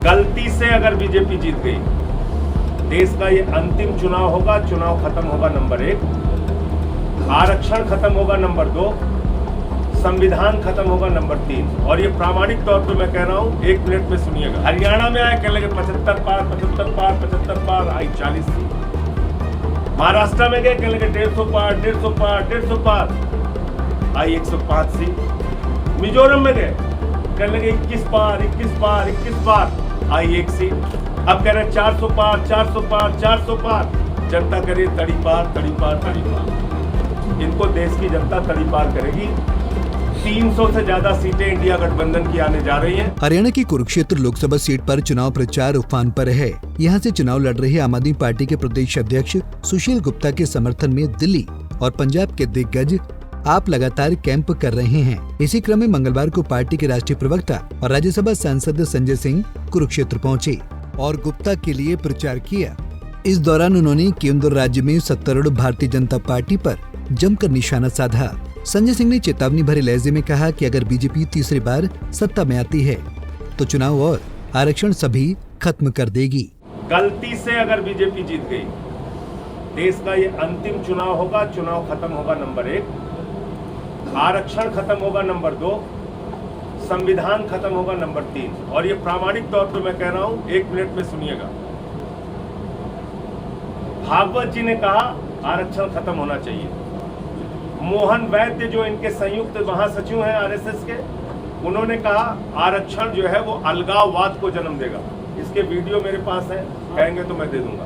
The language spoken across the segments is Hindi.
गलती से अगर बीजेपी जीत गई, देश का ये अंतिम चुनाव होगा। चुनाव खत्म होगा नंबर 1, आरक्षण खत्म होगा नंबर 2, संविधान खत्म होगा नंबर 3। और ये प्रामाणिक तौर पे मैं कह रहा हूँ, 1 मिनट में सुनिएगा। हरियाणा में आए कह लगे 75 पार, 75 पार, 75 पार, आई 40 सीट। महाराष्ट्र में गए कह लगे 150 पार, 150 पार, 150 पार, आई 105 सीट। मिजोरम में गए कह लगे 21 पार, 21 पार, 21 पार, आई 1 सीट। अब कह रहे 400 पार, 400 पार, 400 पार। जनता करे तड़ी पार, तड़ी पार, तड़ी पार। इनको देश की जनता तड़ी पार करेगी। 300 से ज्यादा सीटें इंडिया गठबंधन की आने जा रही हैं। हरियाणा की कुरुक्षेत्र लोकसभा सीट पर चुनाव प्रचार उफान पर है। यहां से चुनाव लड़ रहे आम आदमी पार्टी के प्रदेश अध्यक्ष सुशील गुप्ता के समर्थन में दिल्ली और पंजाब के दिग्गज आप लगातार कैंप कर रहे हैं। इसी क्रम में मंगलवार को पार्टी के राष्ट्रीय प्रवक्ता और राज्यसभा सांसद संजय सिंह कुरुक्षेत्र पहुंचे और गुप्ता के लिए प्रचार किया। इस दौरान उन्होंने केंद्र राज्य में सत्तारूढ़ भारतीय जनता पार्टी पर जमकर निशाना साधा। संजय सिंह ने चेतावनी भरे लहजे में कहा कि अगर बीजेपी तीसरी बार सत्ता में आती है तो चुनाव और आरक्षण सभी खत्म कर देगी। गलती से अगर बीजेपी जीत गई, देश का ये अंतिम चुनाव होगा। चुनाव खत्म होगा नंबर 1, आरक्षण खत्म होगा नंबर 2, संविधान खत्म होगा नंबर 3। और ये प्रामाणिक तौर पे मैं कह रहा हूं, 1 मिनट में सुनिएगा। भागवत जी ने कहा आरक्षण खत्म होना चाहिए। मोहन वैद्य जो इनके संयुक्त महासचिव हैं आरएसएस के, उन्होंने कहा आरक्षण जो है वो अलगाववाद को जन्म देगा। इसके वीडियो मेरे पास है, कहेंगे तो मैं दे दूंगा।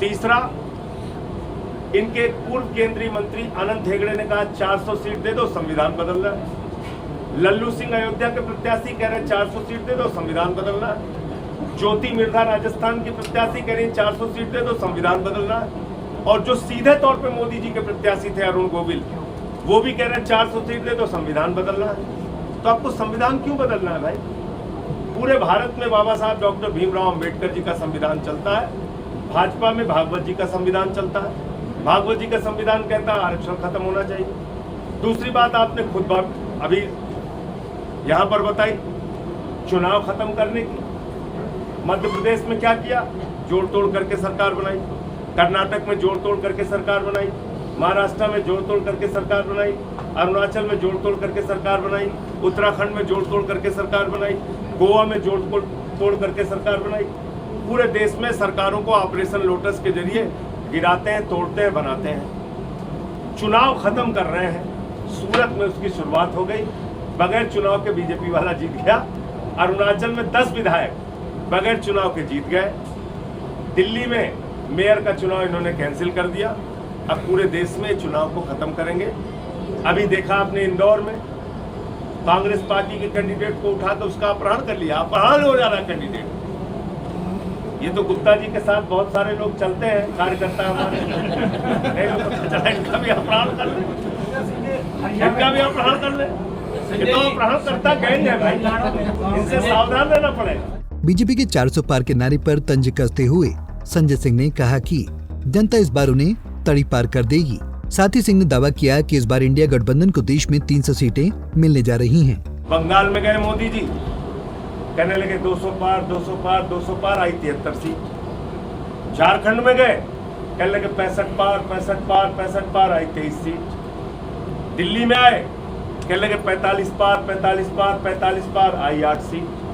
तीसरा, इनके पूर्व केंद्रीय मंत्री अनंत हेगड़े ने कहा 400 सीट दे दो, संविधान बदलना है। लल्लू सिंह अयोध्या के प्रत्याशी कह रहे हैं 400 सीट दे दो, संविधान बदलना है। ज्योति मिर्धा राजस्थान की प्रत्याशी कह रही हैं 400 सीट दे दो, संविधान बदलना है। और जो सीधे तौर पे मोदी जी के प्रत्याशी थे अरुण गोविल, वो भी कह रहे हैं 400 सीट दे दो, संविधान बदलना है। तो आपको संविधान क्यों बदलना है भाई? पूरे भारत में बाबा साहब डॉक्टर भीमराव अंबेडकर जी का संविधान चलता है। भाजपा में भागवत जी का संविधान चलता है। भागवत जी का संविधान कहता है आरक्षण खत्म होना चाहिए। दूसरी बात आपने खुद अभी यहां पर बताई, चुनाव खत्म करने की। मध्य प्रदेश में क्या किया? जोड़ तोड़ करके सरकार बनाई। कर्नाटक में जोड़ तोड़ करके सरकार बनाई। महाराष्ट्र में जोड़ तोड़ करके सरकार बनाई। अरुणाचल में जोड़ तोड़ करके सरकार बनाई। उत्तराखंड में जोड़ तोड़ करके सरकार बनाई। गोवा में जोड़ तोड़ करके सरकार बनाई। पूरे देश में सरकारों को ऑपरेशन लोटस के जरिए गिराते हैं, तोड़ते हैं, बनाते हैं। चुनाव खत्म कर रहे हैं। सूरत में उसकी शुरुआत हो गई, बगैर चुनाव के बीजेपी वाला जीत गया। अरुणाचल में 10 विधायक बगैर चुनाव के जीत गए। दिल्ली में मेयर का चुनाव इन्होंने कैंसिल कर दिया। अब पूरे देश में चुनाव को खत्म करेंगे। अभी देखा आपने इंदौर में कांग्रेस पार्टी के कैंडिडेट को उठाकर उसका अपहरण कर लिया। अपहरण हो जा रहा है कैंडिडेट। ये तो गुप्ता जी के साथ बहुत सारे लोग चलते हैं, कार्यकर्ता हमारे। इनका भी अपहरण कर ले, इनका भी अपहरण कर ले। ये तो अपहरण करता गैंग है भाई, इनसे सावधान रहना पड़ेगा। बीजेपी के 400 पार के नारे पर तंज कसते हुए संजय सिंह ने कहा कि जनता इस बार उन्हें तड़ी पार कर देगी। साथ ही सिंह ने दावा किया कि इस बार इंडिया गठबंधन को देश में 300 सीटें मिलने जा रही हैं। बंगाल में गए मोदी जी, कहने लगे 200 पार, 200 पार, 200 पार, आई 73 सीट। झारखंड में गए, कहने लगे 65 पार, 65 पार, 65 पार, आई 23 सीट। दिल्ली में आए, कहने लगे 45 पार, 45 पार, 45 पार, आई 8 सीट।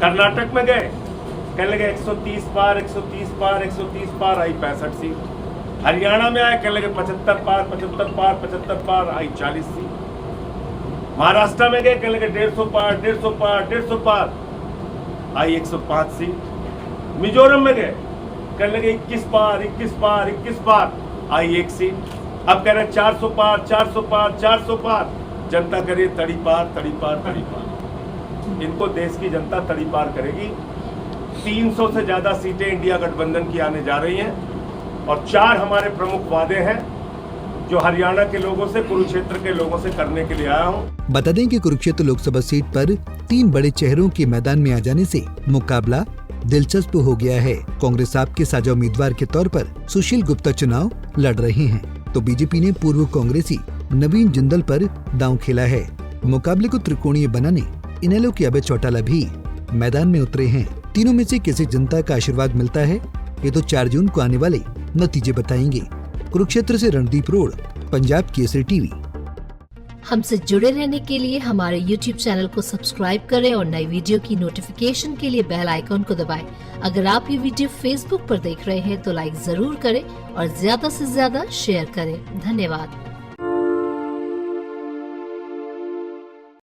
कर्नाटक में गए, कहने लगे 130 पार, 130 पार, 130 पार, आई 65 सीट। हरियाणा में आए, कहने लगे 75 पार, 75 पार, 75 पार, आई 40 सीट। महाराष्ट्र में गए, कहने लगे 150 पार, 150 पार, 150 पार, आई 105 सीट। मिजोरम में गए, कहने लगे 21 पार, 21 पार, 21 पार, आई 1 सीट। अब कह रहे 400 पार, 400 पार, 400 पार। जनता करे तड़ी पार, तड़ी पार, तड़ी पार। इनको देश की जनता तड़ी पार करेगी। 300 से ज्यादा सीटें इंडिया गठबंधन की आने जा रही हैं। और 4 हमारे प्रमुख वादे हैं जो हरियाणा के लोगों से, कुरुक्षेत्र के लोगों से करने के लिए आया हूँ। बता दें कि कुरुक्षेत्र लोकसभा सीट पर 3 बड़े चेहरों के मैदान में आ जाने से मुकाबला दिलचस्प हो गया है। कांग्रेस आप के साझा उम्मीदवार के तौर पर सुशील गुप्ता चुनाव लड़ रहे हैं, तो बीजेपी ने पूर्व कांग्रेसी नवीन जिंदल पर दांव खेला है। मुकाबले को त्रिकोणीय बनाने इनेलो के अभय चौटाला भी मैदान में उतरे हैं। तीनों में से किसे जनता का आशीर्वाद मिलता है, ये तो 4 जून को आने वाले नतीजे बताएंगे। कुरुक्षेत्र से रणदीप रोड, पंजाब केसरी टीवी। हमसे जुड़े रहने के लिए हमारे YouTube चैनल को सब्सक्राइब करें और नई वीडियो की नोटिफिकेशन के लिए बेल आइकॉन को दबाएं। अगर आप ये वीडियो Facebook पर देख रहे हैं तो लाइक जरूर करें और ज्यादा से ज्यादा शेयर करें। धन्यवाद।